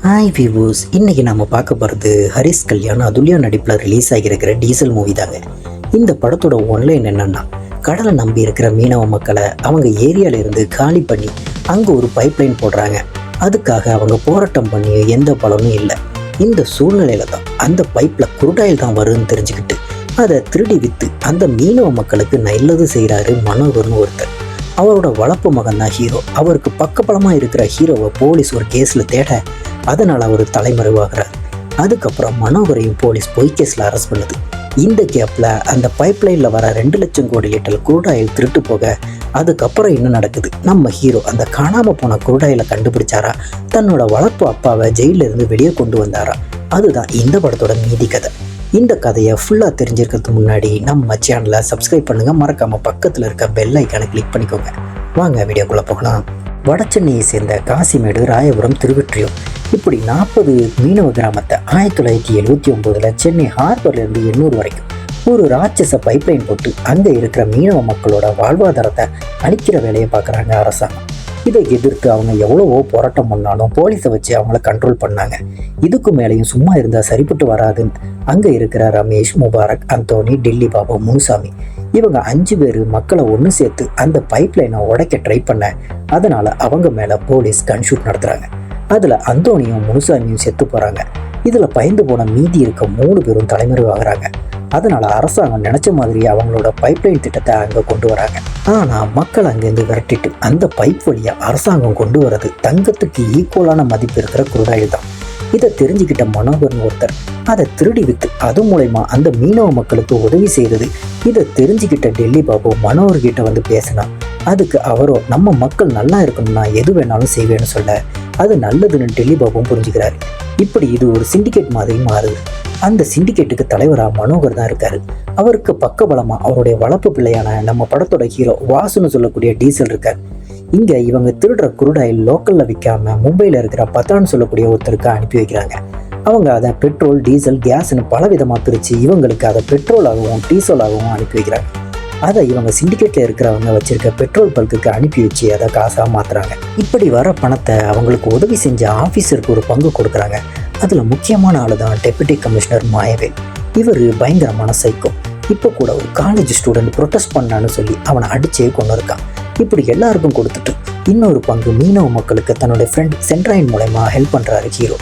Hi viewers, இன்றைக்கி நாம் பார்க்க போகிறது ஹரிஷ் கல்யாண் அதுல்யா நடிப்பில் ரிலீஸ் ஆகியிருக்கிற டீசல் மூவி தாங்க. இந்த படத்தோட ஒன்லைன் என்னென்னா, கடலை நம்பி இருக்கிற மீனவ மக்களை அவங்க ஏரியாவிலேருந்து காலி பண்ணி அங்கே ஒரு பைப்லைன் போடுறாங்க. அதுக்காக அவங்க போராட்டம் பண்ணி எந்த பலனும் இல்லை. இந்த சூழ்நிலையில் தான் அந்த பைப்பில் குருடாயில் தான் வருதுன்னு தெரிஞ்சுக்கிட்டு அதை திருடி விற்று அந்த மீனவ மக்களுக்கு நல்லது செய்கிறாரு மனோகர்னு ஒருத்தர். அவரோட வளர்ப்பு மகன் தான் ஹீரோ. அவருக்கு பக்கபலமாக இருக்கிற ஹீரோவை போலீஸ் ஒரு கேஸில் தேட, அதனால் அவர் தலைமறைவாகிறார். அதுக்கப்புறம் மனோகரையும் போலீஸ் பொய் கேஸில் அரெஸ்ட் பண்ணுது. இந்த கேப்பில் அந்த பைப்லைனில் வர 2 லட்சம் கோடி லிட்டர் குருடாயில் திருட்டு போக, அதுக்கப்புறம் என்ன நடக்குது? நம்ம ஹீரோ அந்த காணாமல் போன குருடாயிலை கண்டுபிடிச்சாரா, தன்னோட வளர்ப்பு அப்பாவை ஜெயிலிருந்து வெளியே கொண்டு வந்தாரா? அதுதான் இந்த படத்தோட மீதி கதை. இந்த கதையை ஃபுல்லாக தெரிஞ்சிருக்கிறதுக்கு முன்னாடி நம்ம சேனலை சப்ஸ்கிரைப் பண்ணுங்கள். மறக்காமல் பக்கத்தில் இருக்க பெல் ஐக்கானை கிளிக் பண்ணிக்கோங்க. வாங்க வீடியோக்குள்ளே போகலாம். வடசென்னையை சேர்ந்த காசிமேடு, ராயபுரம், திருவெற்றியூர் இப்படி 40 மீனவ கிராமத்தை 1979 சென்னை ஹார்பர்லேருந்து எண்ணூர் வரைக்கும் ஒரு ராட்சச பைப்லைன் போட்டு அங்கே இருக்கிற மீனவ மக்களோட வாழ்வாதாரத்தை அழிக்கிற வேலையை பார்க்குறாங்க அரசாங்கம். இதை எதிர்த்து அவங்க எவ்வளவோ போராட்டம் பண்ணாலும் போலீஸை வச்சு அவங்கள கண்ட்ரோல் பண்ணாங்க. இதுக்கு மேலேயும் சும்மா இருந்தால் சரிப்பட்டு வராதுன்னு அங்கே இருக்கிற ரமேஷ், முபாரக், அந்தோனி, டில்லி பாபு, முனுசாமி இவங்க 5 பேர் மக்களை ஒன்று சேர்த்து அந்த பைப்லைனை உடைக்க ட்ரை பண்ண, அதனால் அவங்க மேலே போலீஸ் கன்ஷூட் நடத்துகிறாங்க. அதில் அந்தோனியும் முனுசாமியும் செத்து போகிறாங்க. இதில் பயந்து போன மீதி இருக்க 3 பேரும் தலைமறைவாகிறாங்க. அதனால் அரசாங்கம் நினச்ச மாதிரி அவங்களோட பைப்லைன் திட்டத்தை அங்கே கொண்டு வராங்க. ஆனால் மக்கள் அங்கேருந்து விரட்டிட்டு அந்த பைப் வழியாக அரசாங்கம் கொண்டு வர்றது தங்கத்துக்கு ஈக்குவலான மதிப்பு இருக்கிற குருடாயில் தான். இதை தெரிஞ்சுக்கிட்ட மனோகர்னு ஒருத்தர் அதை திருடி விற்று அது மூலயமா அந்த மீனவ மக்களுக்கு உதவி செய்கிறது. இதை தெரிஞ்சுக்கிட்ட டெல்லி பாபு மனோகர்கிட்ட வந்து பேசினா, அதுக்கு அவரோ நம்ம மக்கள் நல்லா இருக்கணும்னா எது வேணாலும் செய்வேன்னு சொல்ல, அது நல்லதுன்னு டெல்லி பாபுவும் புரிஞ்சுக்கிறாரு. இப்படி இது ஒரு சிண்டிகேட் மாதிரி மாறுது. அந்த சிண்டிகேட்டுக்கு தலைவராக மனோகர் தான் இருக்காரு. அவருக்கு பக்கபலமாக அவருடைய வளர்ப்பு பிள்ளையான நம்ம படத்தோட ஹீரோ வாசுன்னு சொல்லக்கூடிய டீசல் இருக்கார். இங்கே இவங்க திருடுற குருடாயில் லோக்கலில் விற்காம மும்பையில் இருக்கிற பத்ரான்னு சொல்லக்கூடிய ஒருத்தருக்கு அனுப்பி வைக்கிறாங்க. அவங்க அதை பெட்ரோல், டீசல், கேஸ்ன்னு பல விதமாக பிரித்து இவங்களுக்கு அதை பெட்ரோலாகவும் டீசலாகவும் அனுப்பி வைக்கிறாங்க. அதை இவங்க சிண்டிகேட்டில் இருக்கிறவங்க வச்சிருக்க பெட்ரோல் பல்க்குக்கு அனுப்பி வச்சு அதை காசாக மாற்றுறாங்க. இப்படி வர பணத்தை அவங்களுக்கு உதவி செஞ்ச ஆஃபீஸருக்கு ஒரு பங்கு கொடுக்குறாங்க. அதில் முக்கியமான ஆள் தான் டெப்யூட்டி கமிஷனர் மாயவேல். இவர் பயங்கரமான சைக்கோ. இப்போ கூட ஒரு காலேஜ் ஸ்டூடெண்ட் ப்ரொட்டஸ்ட் பண்ணான்னு சொல்லி அவனை அடிச்சே கொண்டு இருக்கான். இப்படி எல்லாருக்கும் கொடுத்துட்டு இன்னொரு பங்கு மீனவ மக்களுக்கு தன்னோட ஃப்ரெண்ட் சென்ட்ராயின் மூலமா ஹெல்ப் பண்ணுறாரு ஹீரோ.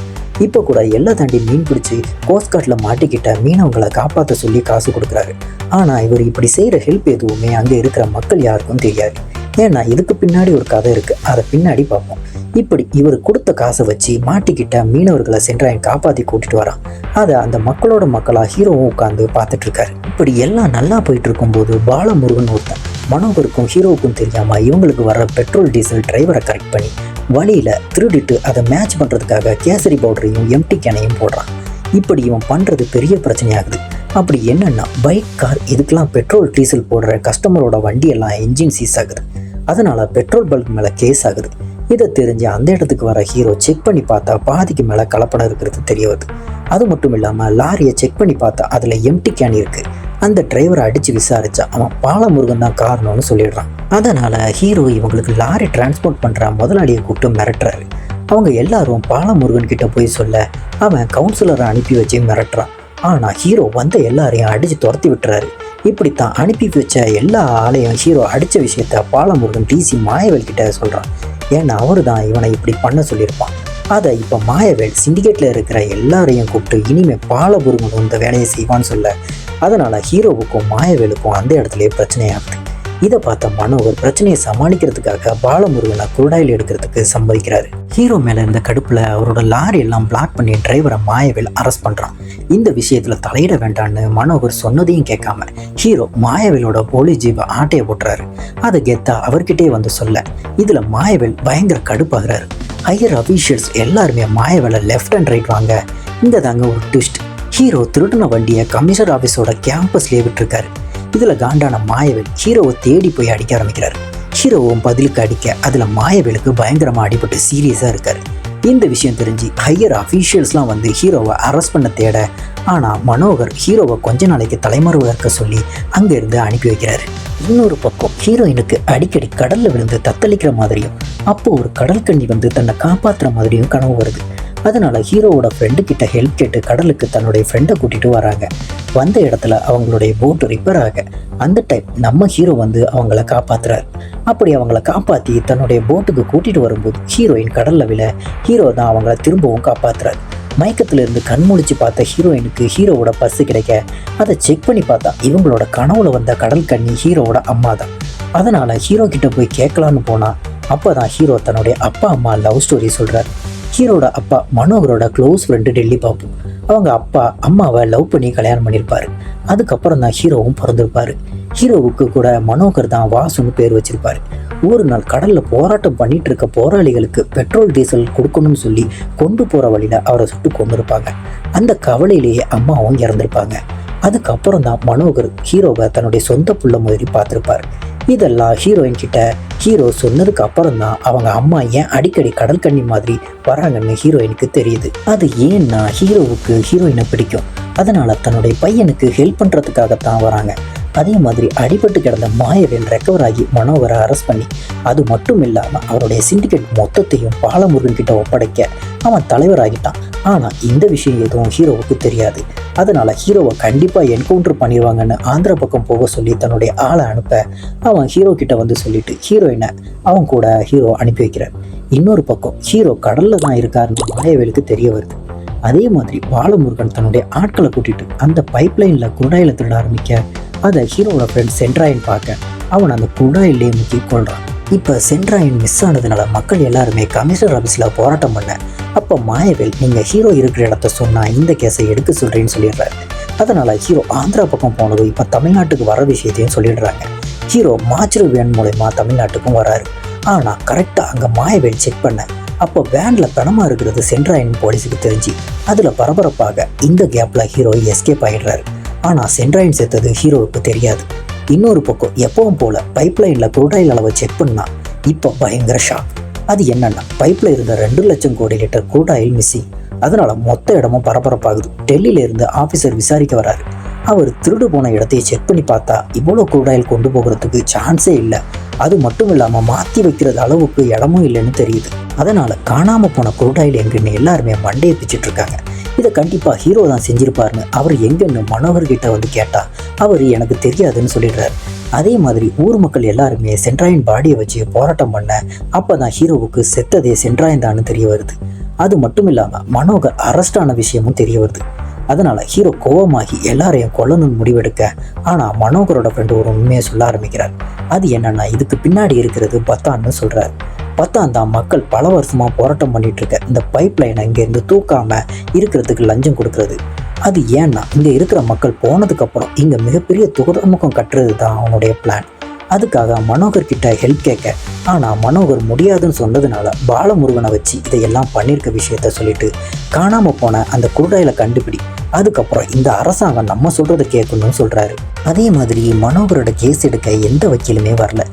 இப்போ கூட எல்லாம் தாண்டி மீன் பிடிச்சி கோஸ்ட்கார்டில் மாட்டிக்கிட்ட மீனவங்களை காப்பாற்ற சொல்லி காசு கொடுக்குறாரு. ஆனால் இவர் இப்படி செய்கிற ஹெல்ப் எதுவுமே அங்கே இருக்கிற மக்கள் யாருக்கும் தெரியாது. ஏன்னா இதுக்கு பின்னாடி ஒரு கதை இருக்குது, அதை பின்னாடி பார்ப்போம். இப்படி இவர் கொடுத்த காசை வச்சு மாட்டிக்கிட்ட மீனவர்களை சென்ட்ராயின் காப்பாற்றி கூட்டிட்டு வரான். அதை அந்த மக்களோட மக்களாக ஹீரோவும் உட்காந்து பார்த்துட்டு இருக்காரு. இப்படி எல்லாம் நல்லா போயிட்டு இருக்கும்போது பாலமுருகன் ஒருத்தன் மனோகருக்கும் ஹீரோவுக்கும் தெரியாமல் இவங்களுக்கு வர்ற பெட்ரோல், டீசல் டிரைவரை கரெக்ட் பண்ணி வழியில் திருடிட்டு அதை மேட்ச் பண்ணுறதுக்காக கேசரி பவுடரையும் எம்டி கேனையும் போடுறான். இப்படி இவன் பண்ணுறது பெரிய பிரச்சனையாகுது. அப்படி என்னென்னா பைக், கார் இதுக்கெல்லாம் பெட்ரோல், டீசல் போடுற கஸ்டமரோட வண்டியெல்லாம் என்ஜின் சீஸ் ஆகுது. அதனால் பெட்ரோல் பல்க் மேலே கேஸ் ஆகுது. இதை தெரிஞ்சு அந்த இடத்துக்கு வர ஹீரோ செக் பண்ணி பார்த்தா பாதிக்கு மேலே கலப்படம் இருக்கிறது தெரிய வருது. அது மட்டும் இல்லாமல் லாரியை செக் பண்ணி பார்த்தா அதில் எம்டி கேன் இருக்குது. அந்த டிரைவரை அடித்து விசாரித்தா அவன் பாலமுருகன் தான் காரணம்னு சொல்லிடுறான். அதனால் ஹீரோ இவங்களுக்கு லாரி டிரான்ஸ்போர்ட் பண்ணுற முதலாளியை கூப்பிட்டு மிரட்டுறாரு. அவங்க எல்லாரும் பாலமுருகன் கிட்ட போய் சொல்ல அவன் கவுன்சிலரை அனுப்பி வச்சு மிரட்டுறான். ஆனால் ஹீரோ வந்த எல்லாரையும் அடித்து துரத்தி விட்டுறாரு. இப்படித்தான் அனுப்பி வச்ச எல்லா ஆளையும் ஹீரோ அடித்த விஷயத்த பாலமுருகன் டிசி மாயவேல் கிட்ட சொல்கிறான். ஏன்னா அவர் தான் இவனை இப்படி பண்ண சொல்லியிருப்பான். அதை இப்போ மாயவேல் சிண்டிகேட்டில் இருக்கிற எல்லாரையும் கூப்பிட்டு இனிமேல் பாலமுருகன் இந்த வேலையை செய்வான்னு சொல்ல, அதனால் ஹீரோவுக்கும் மாயவேலுக்கும் அந்த இடத்துலையே பிரச்சனையாகுது. இதை பார்த்த மனோகர் பிரச்சனையை சமாளிக்கிறதுக்காக பாலமுருகனை குருடாயில் எடுக்கிறதுக்கு சம்மதிக்கிறாரு. ஹீரோ மேலே இருந்த கடுப்பில் அவரோட லாரி எல்லாம் பிளாக் பண்ணி டிரைவரை மாயவேல் அரெஸ்ட் பண்ணுறான். இந்த விஷயத்தில் தலையிட வேண்டான்னு மனோகர் சொன்னதையும் கேட்காம ஹீரோ மாயவேலோட போலீஸ் ஜீப்பை ஆட்டையை போட்டுறாரு. அதை கெத்தா அவர்கிட்டே வந்து சொல்ல, இதில் மாயவேல் பயங்கர கடுப்பாகிறாரு. ஹையர் அஃபீஷியல்ஸ் எல்லாருமே மாயவேலை லெஃப்ட் அண்ட் ரைட் வாங்க. இந்த தாங்க ஒரு ட்விஸ்ட். ஹீரோ திருடின வண்டியை கமிஷனர் ஆஃபீஸோட கேம்பஸ்லேயே விட்டுருக்காரு. இதில் காண்டான மாயவேல் ஹீரோவை தேடி போய் அடிக்க ஆரம்பிக்கிறார். ஹீரோவும் பதிலுக்கு அடிக்க அதில் மாயவேலுக்கு பயங்கரமாக அடிபட்டு சீரியஸாக இருக்கார். இந்த விஷயம் தெரிஞ்சு ஹையர் அஃபீஷியல்ஸ்லாம் வந்து ஹீரோவை அரெஸ்ட் பண்ண தேட, ஆனால் மனோகர் ஹீரோவை கொஞ்ச நாளைக்கு தலைமறைவாக இருக்க சொல்லி அங்கேருந்து அனுப்பி வைக்கிறாரு. இன்னொரு பக்கம் ஹீரோயினுக்கு அடிக்கடி கடலில் விழுந்து தத்தளிக்கிற மாதிரியும் அப்போது ஒரு கடல் கண்ணி வந்து தன்னை காப்பாற்றுற மாதிரியும் கனவு வருது. அதனால ஹீரோவோட ஃப்ரெண்டு கிட்ட ஹெல்ப் கேட்டு கடலுக்கு தன்னுடைய ஃப்ரெண்டை கூட்டிட்டு வராங்க. வந்த இடத்துல அவங்களுடைய போட் ரிப்பேர் ஆக அந்த டைம் நம்ம ஹீரோ வந்து அவங்கள காப்பாத்துறாரு. அப்படி அவங்கள காப்பாற்றி தன்னுடைய போட்டுக்கு கூட்டிட்டு வரும்போது ஹீரோயின் கடல்ல விழ ஹீரோ தான் அவங்கள திரும்பவும் காப்பாத்துறாரு. மயக்கத்துல இருந்து கண்முழிச்சு பார்த்த ஹீரோயினுக்கு ஹீரோவோட பர்ஸ் கிடைக்க அதை செக் பண்ணி பார்த்தா இவங்களோட கனவுல வந்த கடல் கன்னி ஹீரோவோட அம்மா தான். அதனால ஹீரோ கிட்ட போய் கேட்கலான்னு போனா அப்பதான் ஹீரோ தன்னுடைய அப்பா அம்மா லவ் ஸ்டோரி சொல்றாரு. ஹீரோட அப்பா மனோகரோட க்ளோஸ் ஃப்ரெண்டு டெல்லி பாபு. அவங்க அப்பா அம்மாவை லவ் பண்ணி கல்யாணம் பண்ணியிருப்பாரு. அதுக்கப்புறம் தான் ஹீரோவும் பிறந்திருப்பாரு. ஹீரோவுக்கு கூட மனோகர் தான் வாசுன்னு பேர் வச்சிருப்பாரு. ஒரு நாள் கடல்ல போராட்டம் பண்ணிட்டு இருக்க போராளிகளுக்கு பெட்ரோல் டீசல் கொடுக்கணும்னு சொல்லி கொண்டு போற வழியில அவரை சுட்டு கொண்டு இருப்பாங்க. அந்த கவலையிலேயே அம்மாவும் இறந்திருப்பாங்க. அதுக்கப்புறம் தான் மனோகர் ஹீரோவை தன்னுடைய சொந்த புள்ள மாதிரி பார்த்திருப்பாரு. இதெல்லாம் ஹீரோயின் கிட்ட ஹீரோ சொன்னதுக்கு அப்புறம் தான் அவங்க அம்மா ஏன் அடிக்கடி கடல் கன்னி மாதிரி வராங்கன்னு ஹீரோயினுக்கு தெரியுது. அது ஏன்னா ஹீரோவுக்கு ஹீரோயினை பிடிக்கும். அதனால தன்னுடைய பையனுக்கு ஹெல்ப் பண்றதுக்காகத்தான் வராங்க. அதே மாதிரி அடிபட்டு கிடந்த மாயவேல் ரெக்கவர் ஆகி மனோகரை அரெஸ்ட் பண்ணி அது மட்டும் இல்லாமல் அவருடைய சிண்டிகேட் மொத்தத்தையும் பாலமுருகன் கிட்ட ஒப்படைக்க அவன் தலைவராகிட்டான். ஆனால் இந்த விஷயம் எதுவும் ஹீரோவுக்கு தெரியாது. அதனால ஹீரோவை கண்டிப்பாக என்கவுண்டர் பண்ணிடுவாங்கன்னு ஆந்திரா பக்கம் போக சொல்லி தன்னுடைய ஆளை அனுப்ப அவன் ஹீரோ கிட்ட வந்து சொல்லிட்டு ஹீரோயினை அவன் கூட ஹீரோ அனுப்பி வைக்கிறார். இன்னொரு பக்கம் ஹீரோ கடல்ல தான் இருக்காருன்னு மாயவேலுக்கு தெரிய வருது. அதே மாதிரி பாலமுருகன் தன்னுடைய ஆட்களை கூட்டிட்டு அந்த பைப்லைன்ல குடாயில திருட ஆரம்பிக்க அதை ஹீரோவோட ஃப்ரெண்ட் சென்ட்ராயன் பார்க்க அவன் அந்த குடாயிலே முக்கி கொள்றான். இப்போ சென்ட்ராயன் மிஸ் ஆனதுனால மக்கள் எல்லாருமே கமிஷனர் ஆஃபீஸில் போராட்டம் பண்ண அப்போ மாயவேல் நீங்கள் ஹீரோ இருக்கிற இடத்த சொன்னால் இந்த கேஸை எடுக்க சொல்கிறேன்னு சொல்லிடுறாரு. அதனால் ஹீரோ ஆந்திரா பக்கம் போனதும் இப்போ தமிழ்நாட்டுக்கு வர விஷயத்தையும் சொல்லிடுறாங்க. ஹீரோ மாச்சுரு வேன் மூலயமா தமிழ்நாட்டுக்கும் வராரு. ஆனால் கரெக்டாக அங்கே மாயவேல் செக் பண்ண அப்போ வேனில் பணமாக இருக்கிறது சென்ட்ராயன் போலீஸுக்கு தெரிஞ்சு அதில் பரபரப்பாக இந்த கேப்பில் ஹீரோ எஸ்கேப் ஆகிடுறாரு. ஆனால் சென்ட்ராயன் சேர்த்தது ஹீரோவுக்கு தெரியாது. இன்னொரு பக்கம் எப்பவும் போல பைப்லைனில் குரூடாயில் அளவை செக் பண்ணா இப்போ பயங்கர ஷாக். அது என்னன்னா பைப்பில் இருந்த 2 லட்சம் கோடி லிட்டர் குரூடாயில் மிஸ்ஸிங். அதனால மொத்த இடமும் பரபரப்பாகுது. டெல்லியில இருந்து ஆஃபீஸர் விசாரிக்க வராரு. அவர் திருடு போன இடத்தையே செக் பண்ணி பார்த்தா இவ்வளோ குரூடாயில் கொண்டு போகிறதுக்கு சான்ஸே இல்லை. அது மட்டும் இல்லாமல் மாற்றி வைக்கிறது அளவுக்கு இடமும் இல்லைன்னு தெரியுது. அதனால காணாமல் போன குரூடாயில் எங்கன்னு எல்லாருமே மண்டையை பிச்சுட்டு இருக்காங்க. இதை கண்டிப்பாக ஹீரோ தான் செஞ்சிருப்பாருன்னு அவர் எங்கன்னு மனோகர்கிட்ட வந்து கேட்டால் அவர் எனக்கு தெரியாதுன்னு சொல்லிடுறாரு. அதே மாதிரி ஊர் மக்கள் எல்லாருமே சென்ட்ராயன் பாடியை வச்சு போராட்டம் பண்ண அப்போ தான் ஹீரோவுக்கு செத்ததே சென்ட்ராயன் தான்னு தெரிய வருது. அது மட்டும் இல்லாமல் மனோகர் அரெஸ்ட் ஆன விஷயமும் தெரிய வருது. அதனால ஹீரோ கோவமாகி எல்லாரையும் கொல்லணும்னு முடிவெடுக்க ஆனால் மனோகரோட ஃப்ரெண்டு ஒரு உண்மையை சொல்ல ஆரம்பிக்கிறார். அது என்னன்னா இதுக்கு பின்னாடி இருக்கிறது பத்தான்னு சொல்றாரு. பத்தான் தான் மக்கள் பல வருஷமா போராட்டம் பண்ணிட்டு இருக்க இந்த பைப் லைனை இங்கேருந்து தூக்காம இருக்கிறதுக்கு லஞ்சம் கொடுக்கறது. அது ஏன்னா இங்க இருக்கிற மக்கள் போனதுக்கு அப்புறம் இங்க மிகப்பெரிய துறைமுகம் கட்டுறது தான் அவனுடைய பிளான். அதுக்காக மனோகர் கிட்ட ஹெல்ப் கேட்க ஆனால் மனோகர் முடியாதுன்னு சொன்னதுனால பாலமுருகனை வச்சு இதையெல்லாம் பண்ணியிருக்க விஷயத்த சொல்லிட்டு காணாமல் போன அந்த குருடாயில கண்டுபிடி, அதுக்கப்புறம் இந்த அரசாங்கம் நம்ம சொல்றதை கேட்கணும்னு சொல்றாரு. அதே மாதிரி மனோகரோட கேஸ் எடுக்க எந்த வக்கீலுமே வரல.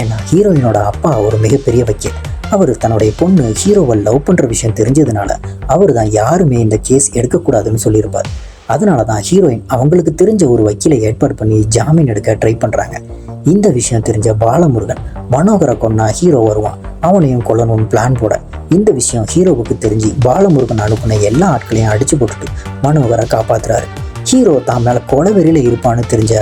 ஏன்னா ஹீரோயினோட அப்பா ஒரு மிகப்பெரிய வக்கீல். அவர் தன்னுடைய பொண்ணு ஹீரோவை லவ் பண்ற விஷயம் தெரிஞ்சதுனால அவர் தான் யாருமே இந்த கேஸ் எடுக்கக்கூடாதுன்னு சொல்லியிருப்பார். அதனால தான் ஹீரோயின் அவங்களுக்கு தெரிஞ்ச ஒரு வக்கீலை ஏற்பாடு பண்ணி ஜாமீன் எடுக்க ட்ரை பண்றாங்க. இந்த விஷயம் தெரிஞ்ச பாலமுருகன் மனோகரை கொன்னா ஹீரோ வருவான், அவனையும் கொல்லணும்னு பிளான் போட இந்த விஷயம் ஹீரோவுக்கு தெரிஞ்சு பாலமுருகன் அனுப்புன எல்லா ஆட்களையும் அடிச்சு போட்டுட்டு மனோகரை காப்பாத்துறாரு. ஹீரோ தான் மேல கொலவெறியில இருப்பான்னு தெரிஞ்ச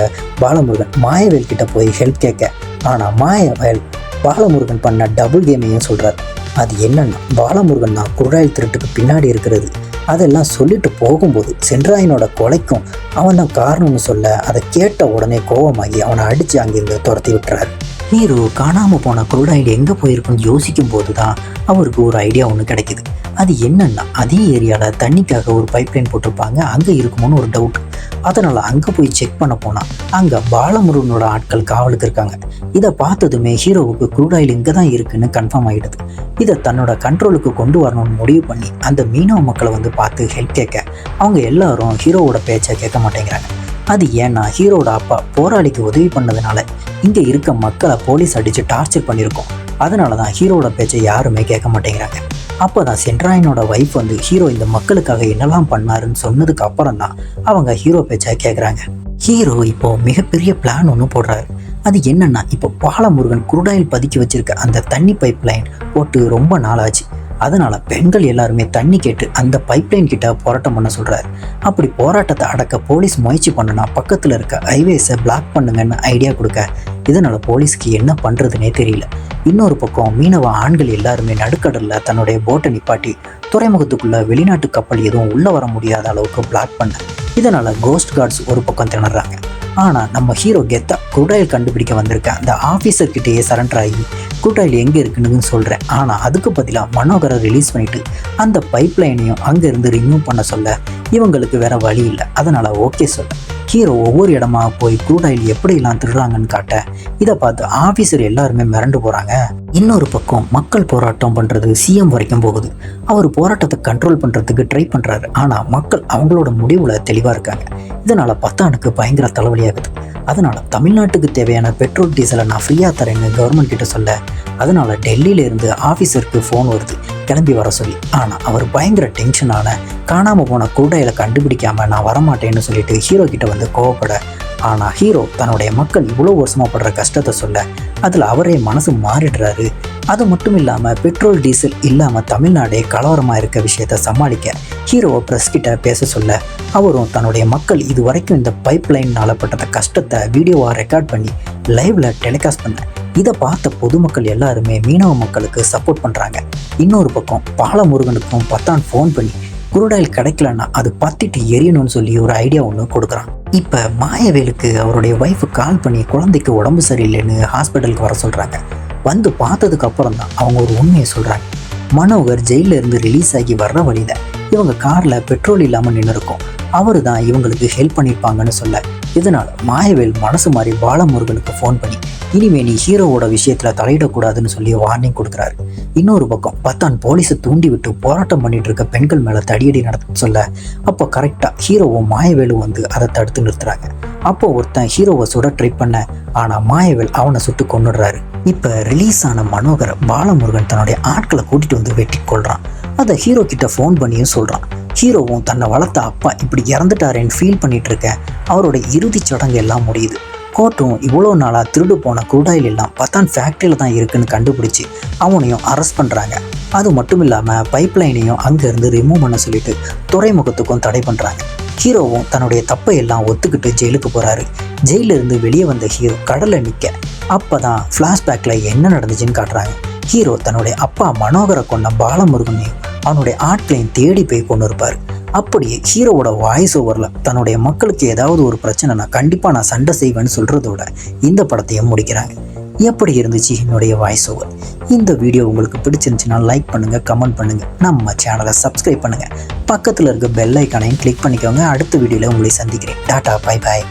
பாலமுருகன் மாயவேல் கிட்ட போய் ஹெல்ப் கேட்க ஆனால் மாயவேல் பாலமுருகன் பண்ண டபுள் கேமையும் சொல்றாரு. அது என்னன்னா பாலமுருகன் தான் குருடாயில் திருட்டுக்கு பின்னாடி இருக்கிறது. அதெல்லாம் சொல்லிட்டு போகும்போது சென்ட்ராயனோட கொலைக்கும் அவன் தான் காரணம்னு சொல்ல அதை கேட்ட உடனே கோவமாகி அவனை அடித்து அங்கிருந்து துரத்தி விட்டுறாரு. ஹீரோ காணாமல் போன குருடாயில் எங்கே போயிருக்குன்னு யோசிக்கும் போது தான் அவருக்கு ஒரு ஐடியா ஒன்று கிடைக்குது. அது என்னன்னா அதே ஏரியாவில் தண்ணிக்காக ஒரு பைப்லைன் போட்டிருப்பாங்க, அங்கே இருக்குமோன்னு ஒரு டவுட். அதனால் அங்கே போய் செக் பண்ண போனால் அங்கே பாலமுருகனோட ஆட்கள் காவலுக்கு இருக்காங்க. இதை பார்த்ததுமே ஹீரோவுக்கு குரூடாயில் இங்கே தான் இருக்குன்னு கன்ஃபார்ம் ஆகிடுது. இதை தன்னோட கண்ட்ரோலுக்கு கொண்டு வரணும்னு முடிவு பண்ணி அந்த மீனவ மக்களை வந்து பார்த்து ஹெல்ப் கேட்க அவங்க எல்லாரும் ஹீரோவோட பேச்சை கேட்க மாட்டேங்கிறாங்க. அது ஏன்னா ஹீரோட அப்பா போராளிக்கு உதவி பண்ணதுனால இங்கே இருக்க மக்களை போலீஸ் அடித்து டார்ச்சர் பண்ணியிருக்கோம். அதனால தான் ஹீரோவோட பேச்சை யாருமே கேட்க மாட்டேங்கிறாங்க. அப்போ தான் சென்ட்ராயனோட ஒய்ஃப் வந்து ஹீரோ இந்த மக்களுக்காக என்னெல்லாம் பண்ணாருன்னு சொன்னதுக்கு அப்புறம் தான் அவங்க ஹீரோ பேச்சை கேட்குறாங்க. ஹீரோ இப்போ மிகப்பெரிய பிளான் ஒன்று போடுறாரு. அது என்னன்னா இப்போ பாலமுருகன் குருடாயில் பதுக்கி வச்சிருக்க அந்த தண்ணி பைப் லைன் போட்டு ரொம்ப நாளாச்சு. அதனால பெண்கள் எல்லாருமே தண்ணி கேட்டு அந்த பைப்லைன் கிட்ட போராட்டம் பண்ண சொல்றாரு. அப்படி போராட்டத்தை அடக்க போலீஸ் முயற்சி பண்ணுனா பக்கத்துல இருக்க ஹைவேஸை பிளாக் பண்ணுங்கன்னு ஐடியா கொடுக்க, இதனால போலீஸ்க்கு என்ன பண்றதுனே தெரியல. இன்னொரு பக்கம் மீனவ ஆண்கள் எல்லாருமே நடுக்கடல்ல தன்னுடைய போட்டை நிப்பாட்டி துறைமுகத்துக்குள்ள வெளிநாட்டு கப்பல் எதுவும் உள்ள வர முடியாத அளவுக்கு பிளாக் பண்ண, இதனால கோஸ்ட் கார்ட்ஸ் ஒரு பக்கம் திணறாங்க. ஆனா நம்ம ஹீரோ கெத்தா குரூடாயில் கண்டுபிடிக்க வந்திருக்க அந்த ஆஃபீஸர் கிட்டேயே சரண்டர் ஆகி குரூடாயில் எங்க இருக்குன்னு சொல்றேன், ஆனா அதுக்கு பதிலாக மனோகரை ரிலீஸ் பண்ணிட்டு அந்த பைப் லைனையும் அங்க இருந்து ரிமூவ் பண்ண சொல்ல இவங்களுக்கு வேற வழி இல்லை. அதனால ஓகே சொல்ல ஹீரோ ஒவ்வொரு இடமா போய் குரூடாயில் எப்படிலாம் திருடுறாங்கன்னு காட்ட, இதை பார்த்து ஆஃபீஸர் எல்லாருமே மிரண்டு போறாங்க. இன்னொரு பக்கம் மக்கள் போராட்டம் பண்றது சிஎம் வரைக்கும் போகுது. அவர் போராட்டத்தை கண்ட்ரோல் பண்றதுக்கு ட்ரை பண்றாரு. ஆனா மக்கள் அவங்களோட முடிவுல தெளிவா இருக்காங்க. இதனால பத்தானுக்கு பயங்கர தலைவலியாகுது. அதனால தமிழ்நாட்டுக்கு தேவையான பெட்ரோல் டீசலை நான் ஃப்ரீயா தரேன்னு கவர்மெண்ட் கிட்ட சொல்ல, அதனால டெல்லியில இருந்து ஆஃபீஸருக்கு ஃபோன் வருது கிளம்பி வர சொல்லி. ஆனா அவர் பயங்கர டென்ஷனான காணாம போன குரூடாயில கண்டுபிடிக்காம நான் வரமாட்டேன்னு சொல்லிட்டு ஹீரோ கிட்ட வந்து கோவப்பட, ஆனா ஹீரோ தன்னுடைய மக்கள் இவ்வளோ வருஷமா படுற கஷ்டத்தை சொல்ல அதுல அவரே மனசு மாறிடுறாரு. அது மட்டும் இல்லாம பெட்ரோல் டீசல் இல்லாம தமிழ்நாடே கலவரமா இருக்க விஷயத்த சமாளிக்க ஹீரோவை பிரஸ் கிட்ட பேச சொல்ல, அவரும் தன்னுடைய மக்கள் இது வரைக்கும் இந்த பைப் லைன்னால பட்ட கஷ்டத்தை வீடியோவா ரெக்கார்ட் பண்ணி லைவ்ல டெலிகாஸ்ட் பண்ண, இதை பார்த்த பொதுமக்கள் எல்லாருமே மீனவ மக்களுக்கு சப்போர்ட் பண்றாங்க. இன்னொரு பக்கம் பாலமுருகனுக்கும் பத்தான் ஃபோன் பண்ணி குரூடாயில் கிடைக்கலன்னா அது பத்திட்டு எரியணும்னு சொல்லி ஒரு ஐடியா ஒன்று கொடுக்குறான். இப்போ மாயவேலுக்கு அவருடைய ஒய்ஃபு கால் பண்ணி குழந்தைக்கு உடம்பு சரியில்லைன்னு ஹாஸ்பிட்டலுக்கு வர சொல்கிறாங்க. வந்து பார்த்ததுக்கு அப்புறம் தான் அவங்க ஒரு உண்மையை சொல்கிறாங்க. மனோகர் ஜெயிலில் இருந்து ரிலீஸ் ஆகி வர்ற வழியில் இவங்க காரில் பெட்ரோல் இல்லாமல் நின்று இருக்கும். அவரு தான் இவங்களுக்கு ஹெல்ப் பண்ணியிருப்பாங்கன்னு சொல்ல, இதனால மாயவேல் மனசு மாறி பாலமுருகனுக்கு ஃபோன் பண்ணி இனிமே நீ ஹீரோவோட விஷயத்துல தலையிடக்கூடாதுன்னு சொல்லி வார்னிங் கொடுக்குறாரு. இன்னொரு பக்கம் பத்தான் போலீஸை தூண்டி விட்டு போராட்டம் பண்ணிட்டு இருக்க பெண்கள் மேல தடியடி நடத்த சொல்ல, அப்போ கரெக்டா ஹீரோவும் மாயவேலும் வந்து அதை தடுத்து நிறுத்துறாங்க. அப்போ ஒருத்தன் ஹீரோவை சுட ட்ரை பண்ண, ஆனா மாயவேல் அவனை சுட்டு கொன்னுடுறாரு. இப்ப ரிலீஸ் ஆன மனோகரை பாலமுருகன் தன்னுடைய ஆட்களை கூட்டிட்டு வந்து வெட்டி கொள்றான். அதை ஹீரோ கிட்ட ஃபோன் பண்ணியும் சொல்றான். ஹீரோவும் தன்னை வளர்த்த அப்பா இப்படி இறந்துட்டாரேன்னு ஃபீல் பண்ணிட்டு இருக்க அவரோட இறுதி சடங்கு எல்லாம் முடியுது. கோர்ட்டும் இவ்வளோ நாளாக திருடு போன குரூடாயில் எல்லாம் பத்தான் ஃபேக்ட்ரியில் தான் இருக்குன்னு கண்டுபிடிச்சி அவனையும் அரெஸ்ட் பண்ணுறாங்க. அது மட்டும் இல்லாமல் பைப் லைனையும் அங்கேருந்து ரிமூவ் பண்ண சொல்லிட்டு துறைமுகத்துக்கும் தடை பண்ணுறாங்க. ஹீரோவும் தன்னுடைய தப்பை எல்லாம் ஒத்துக்கிட்டு ஜெயிலுக்கு போகிறாரு. ஜெயிலிருந்து வெளியே வந்த ஹீரோ கடலில் நிற்க, அப்போ தான் ஃப்ளாஷ்பேக்கில் என்ன நடந்துச்சுன்னு காட்டுறாங்க. ஹீரோ தன்னுடைய அப்பா மனோகரை கொண்ட பாலமுருகனையும் அவனுடைய ஆட்களையும் தேடி போய் கொண்டு இருப்பார். அப்படியே ஹீரோவோட வாய்ஸ் ஓவரில் தன்னுடைய மக்களுக்கு ஏதாவது ஒரு பிரச்சனைனா கண்டிப்பாக நான் சண்டை செய்வேன்னு சொல்கிறதோட இந்த படத்தையும் முடிக்கிறாங்க. எப்படி இருந்துச்சு என்னுடைய வாய்ஸ் ஓவர்? இந்த வீடியோ உங்களுக்கு பிடிச்சிருந்துச்சுன்னா லைக் பண்ணுங்கள், கமெண்ட் பண்ணுங்கள், நம்ம சேனலை சப்ஸ்கிரைப் பண்ணுங்கள், பக்கத்தில் இருக்க பெல் ஐக்கானையும் கிளிக் பண்ணிக்கோங்க. அடுத்த வீடியோவில் உங்களை சந்திக்கிறேன். Tata, bye bye.